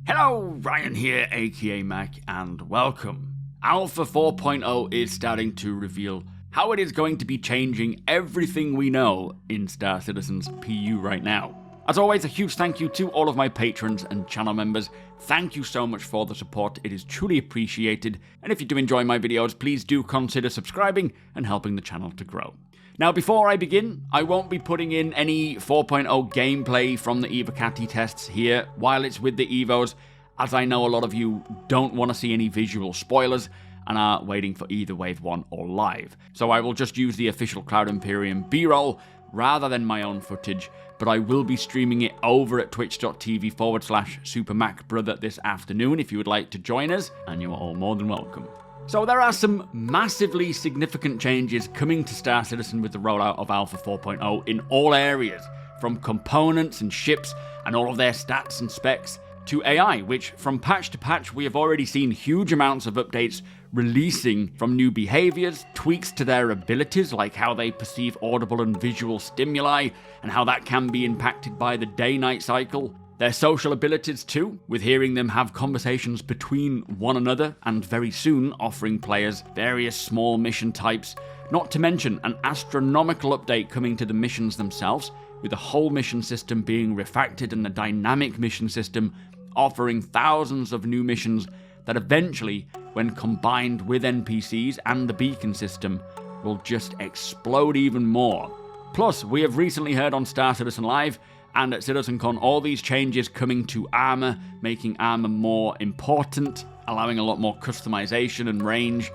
Hello, Ryan here, aka Mac, and welcome. Alpha 4.0 is starting to reveal how it is going to be changing everything we know in Star Citizen's PU right now. As always, a huge thank you to all of my patrons and channel members. Thank you so much for the support, it is truly appreciated, and if you do enjoy my videos, please do consider subscribing and helping the channel to grow. Now, before I begin, I won't be putting in any 4.0 gameplay from the Evocati tests here while it's with the Evos, as I know a lot of you don't want to see any visual spoilers and are waiting for either Wave 1 or Live. So I will just use the official Cloud Imperium B-roll rather than my own footage, but I will be streaming it over at twitch.tv/SuperMacBrother this afternoon if you would like to join us, and you are all more than welcome. So there are some massively significant changes coming to Star Citizen with the rollout of Alpha 4.0 in all areas, from components and ships and all of their stats and specs, to AI, which from patch to patch we have already seen huge amounts of updates releasing, from new behaviors, tweaks to their abilities like how they perceive audible and visual stimuli and how that can be impacted by the day-night cycle. Their social abilities too, with hearing them have conversations between one another and very soon offering players various small mission types, not to mention an astronomical update coming to the missions themselves, with the whole mission system being refactored and a dynamic mission system offering thousands of new missions that eventually, when combined with NPCs and the beacon system, will just explode even more. Plus, we have recently heard on Star Citizen Live and at CitizenCon all these changes coming to armour, making armour more important, allowing a lot more customization and range.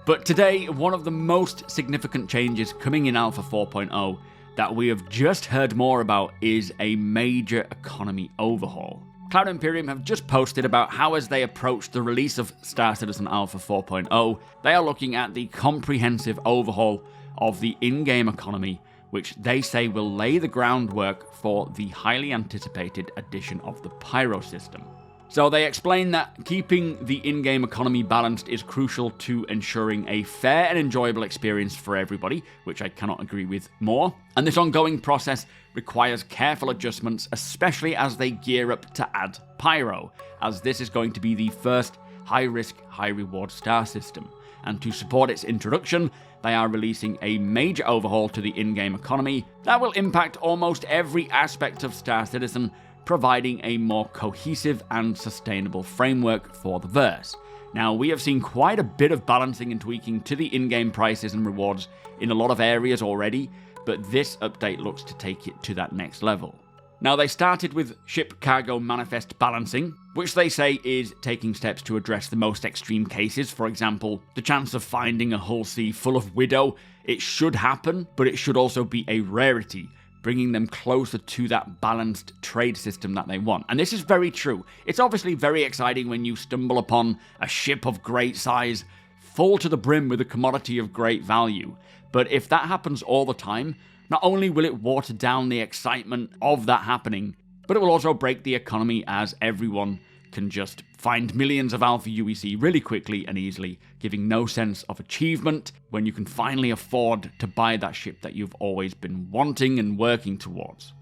But today, one of the most significant changes coming in Alpha 4.0 that we have just heard more about is a major economy overhaul. Cloud Imperium have just posted about how, as they approach the release of Star Citizen Alpha 4.0, they are looking at the comprehensive overhaul of the in-game economy, which they say will lay the groundwork for the highly anticipated addition of the Pyro System. So they explain that keeping the in-game economy balanced is crucial to ensuring a fair and enjoyable experience for everybody, which I cannot agree with more. And this ongoing process requires careful adjustments, especially as they gear up to add Pyro, as this is going to be the first high-risk, high-reward star system. And to support its introduction, they are releasing a major overhaul to the in-game economy that will impact almost every aspect of Star Citizen, providing a more cohesive and sustainable framework for the verse. Now, we have seen quite a bit of balancing and tweaking to the in-game prices and rewards in a lot of areas already, but this update looks to take it to that next level. Now, they started with ship cargo manifest balancing, which they say is taking steps to address the most extreme cases. For example, the chance of finding a hull C full of Widow. It should happen, but it should also be a rarity, bringing them closer to that balanced trade system that they want. And this is very true. It's obviously very exciting when you stumble upon a ship of great size, full to the brim with a commodity of great value. But if that happens all the time, not only will it water down the excitement of that happening, but it will also break the economy, as everyone can just find millions of Alpha UEC really quickly and easily, giving no sense of achievement when you can finally afford to buy that ship that you've always been wanting and working towards.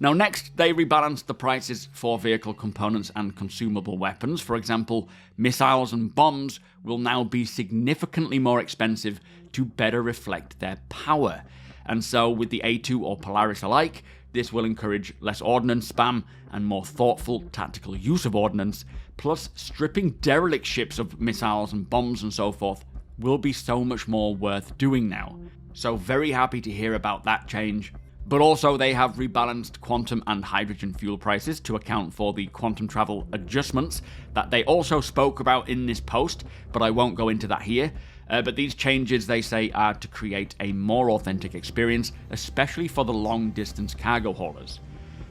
Now, next, they rebalanced the prices for vehicle components and consumable weapons. For example, missiles and bombs will now be significantly more expensive to better reflect their power. And so, with the A2 or Polaris alike, this will encourage less ordnance spam and more thoughtful tactical use of ordnance, plus stripping derelict ships of missiles and bombs and so forth will be so much more worth doing now. So very happy to hear about that change. But also they have rebalanced quantum and hydrogen fuel prices to account for the quantum travel adjustments that they also spoke about in this post, but I won't go into that here. But these changes, they say, are to create a more authentic experience, especially for the long-distance cargo haulers.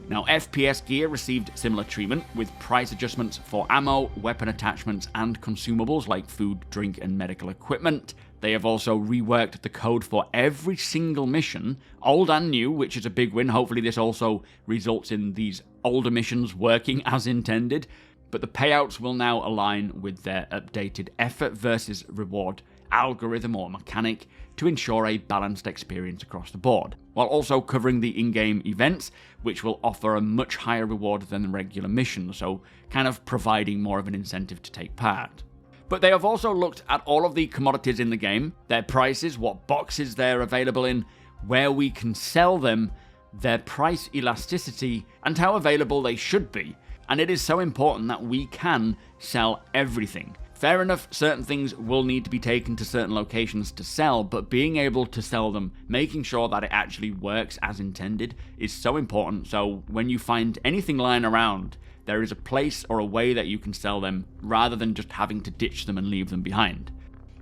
Now, FPS gear received similar treatment, with price adjustments for ammo, weapon attachments, and consumables like food, drink, and medical equipment. They have also reworked the code for every single mission, old and new, which is a big win. Hopefully this also results in these older missions working as intended. But the payouts will now align with their updated effort versus reward algorithm or mechanic to ensure a balanced experience across the board, while also covering the in-game events, which will offer a much higher reward than the regular missions, so kind of providing more of an incentive to take part. But they have also looked at all of the commodities in the game, their prices, what boxes they're available in, where we can sell them, their price elasticity, and how available they should be. And it is so important that we can sell everything. Fair enough, certain things will need to be taken to certain locations to sell, but being able to sell them, making sure that it actually works as intended, is so important. So when you find anything lying around, there is a place or a way that you can sell them, rather than just having to ditch them and leave them behind.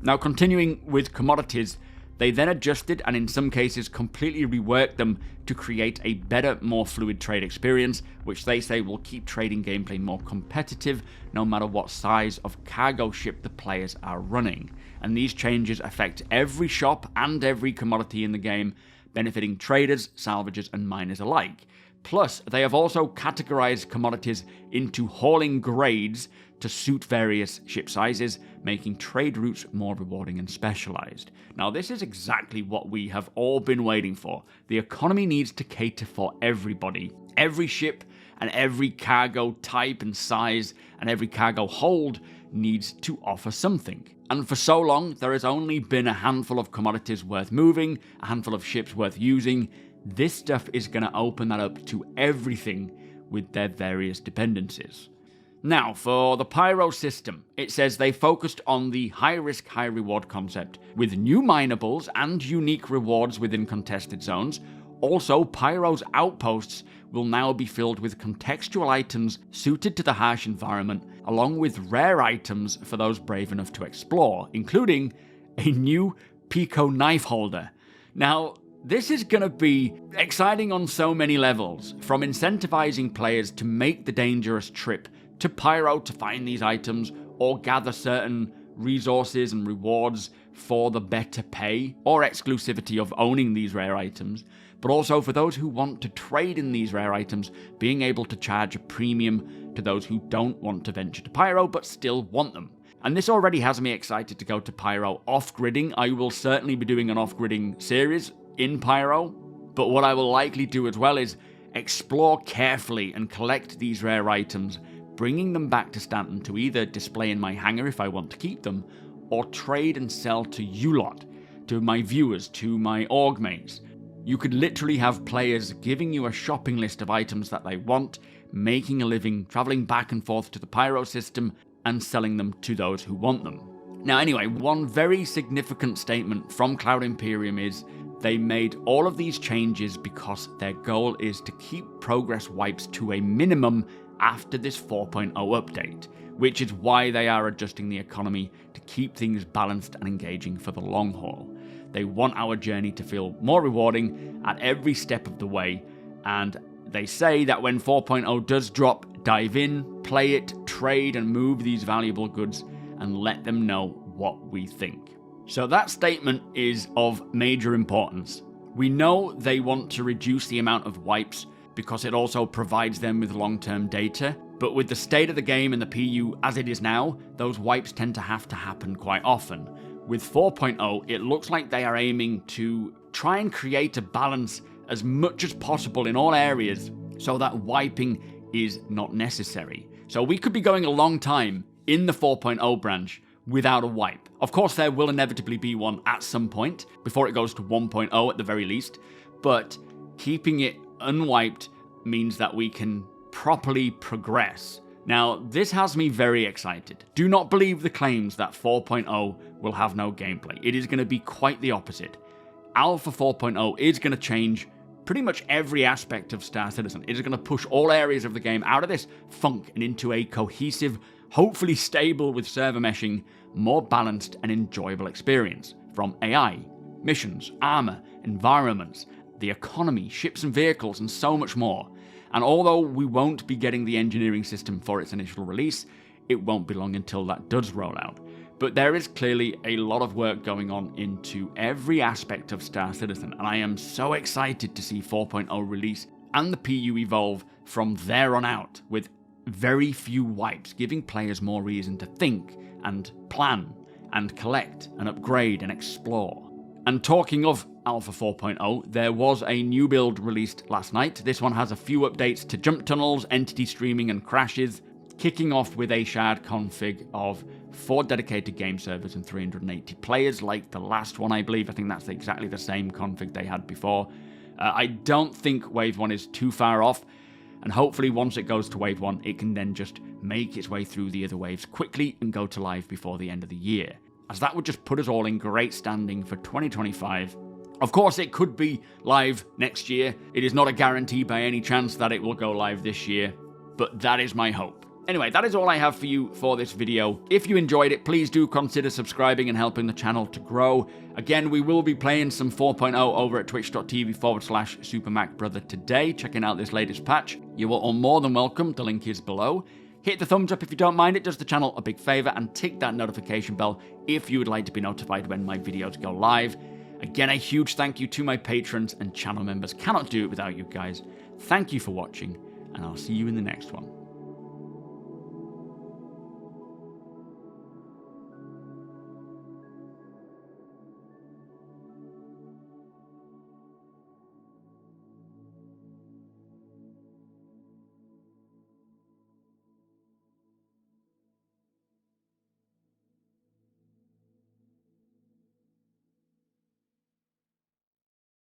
Now, continuing with commodities, they then adjusted and in some cases completely reworked them to create a better, more fluid trade experience, which they say will keep trading gameplay more competitive no matter what size of cargo ship the players are running. And these changes affect every shop and every commodity in the game, benefiting traders, salvagers, and miners alike. Plus, they have also categorized commodities into hauling grades to suit various ship sizes, making trade routes more rewarding and specialized. Now, this is exactly what we have all been waiting for. The economy needs to cater for everybody. Every ship and every cargo type and size and every cargo hold needs to offer something. And for so long, there has only been a handful of commodities worth moving, a handful of ships worth using. This stuff is going to open that up to everything with their various dependencies. Now, for the Pyro system, it says they focused on the high-risk, high-reward concept, with new minables and unique rewards within contested zones. Also, Pyro's outposts will now be filled with contextual items suited to the harsh environment, along with rare items for those brave enough to explore, including a new Pico knife holder. Now, this is going to be exciting on so many levels, from incentivizing players to make the dangerous trip to Pyro to find these items or gather certain resources and rewards for the better pay or exclusivity of owning these rare items, but also for those who want to trade in these rare items, being able to charge a premium to those who don't want to venture to Pyro but still want them. And this already has me excited to go to Pyro off-gridding. I will certainly be doing an off-gridding series in Pyro, but what I will likely do as well is explore carefully and collect these rare items, bringing them back to Stanton to either display in my hangar if I want to keep them, or trade and sell to you lot, to my viewers, to my org mates. You could literally have players giving you a shopping list of items that they want, making a living, traveling back and forth to the Pyro system, and selling them to those who want them. Now anyway, one very significant statement from Cloud Imperium is they made all of these changes because their goal is to keep progress wipes to a minimum after this 4.0 update, which is why they are adjusting the economy to keep things balanced and engaging for the long haul. They want our journey to feel more rewarding at every step of the way, and they say that when 4.0 does drop, dive in, play it, trade and move these valuable goods, and let them know what we think. So that statement is of major importance. We know they want to reduce the amount of wipes because it also provides them with long-term data, but with the state of the game and the PU as it is now, those wipes tend to have to happen quite often. With 4.0, it looks like they are aiming to try and create a balance as much as possible in all areas so that wiping is not necessary. So we could be going a long time in the 4.0 branch without a wipe. Of course, there will inevitably be one at some point, before it goes to 1.0 at the very least, but keeping it unwiped means that we can properly progress. Now, this has me very excited. Do not believe the claims that 4.0 will have no gameplay. It is going to be quite the opposite. Alpha 4.0 is going to change pretty much every aspect of Star Citizen. It is going to push all areas of the game out of this funk and into a cohesive, hopefully stable with server meshing, more balanced and enjoyable experience. From AI, missions, armor, environments, the economy, ships and vehicles, and so much more. And although we won't be getting the engineering system for its initial release, it won't be long until that does roll out. But there is clearly a lot of work going on into every aspect of Star Citizen, and I am so excited to see 4.0 release and the PU evolve from there on out, with very few wipes, giving players more reason to think and plan and collect and upgrade and explore. And talking of Alpha 4.0, there was a new build released last night. This one has a few updates to jump tunnels, entity streaming and crashes, kicking off with a shared config of 4 dedicated game servers and 380 players like the last one, I believe. I think that's exactly the same config they had before. I don't think Wave 1 is too far off, and hopefully once it goes to Wave 1, it can then just make its way through the other waves quickly and go to live before the end of the year, as that would just put us all in great standing for 2025. Of course, it could be live next year. It is not a guarantee by any chance that it will go live this year, but that is my hope. Anyway, that is all I have for you for this video. If you enjoyed it, please do consider subscribing and helping the channel to grow. Again, we will be playing some 4.0 over at twitch.tv/SuperMacBrother today, checking out this latest patch. You are all more than welcome. The link is below. Hit the thumbs up if you don't mind. It does the channel a big favor, and tick that notification bell if you would like to be notified when my videos go live. Again, a huge thank you to my patrons and channel members. Cannot do it without you guys. Thank you for watching, and I'll see you in the next one.